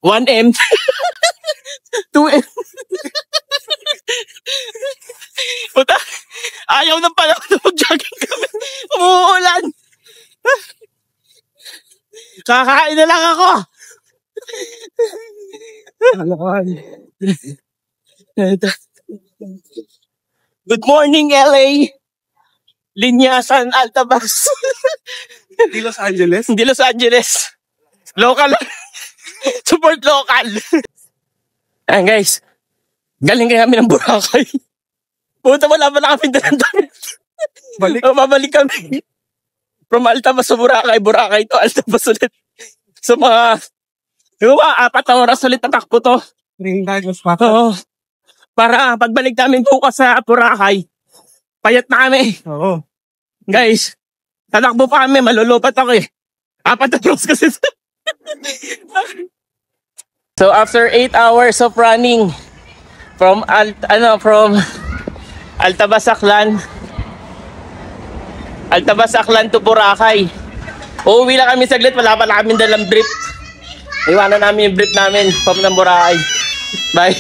1M. 2M. Puta, ayaw ng panahon na mag-jogging kami. Umuulan. Kakain na lang ako. Good morning, LA. Linyasan, Altabas. Hindi Los Angeles? Hindi Los Angeles. Local. Support local. Ayan guys. Galing kami ng Boracay. Puta, wala pa na kami dalang damit. Balik? Babalik kami. From Altabas sa Boracay. Boracay to Altabas ulit. So mga, yung mga 4 na oras ulit na takbo to. 3 hours pa. Oo. Para pagbalik namin bukas sa Boracay, payat na kami. Oo. Guys, tatakbo pa kami, malulupat ako eh. 4 na oras kasi. So after 8 hours of running from Altabas Aklan to Boracay. Uuwi lang kami saglit, wala pa na kami dalang brief. Iwanan namin yung brief namin from ng Boracay. Bye.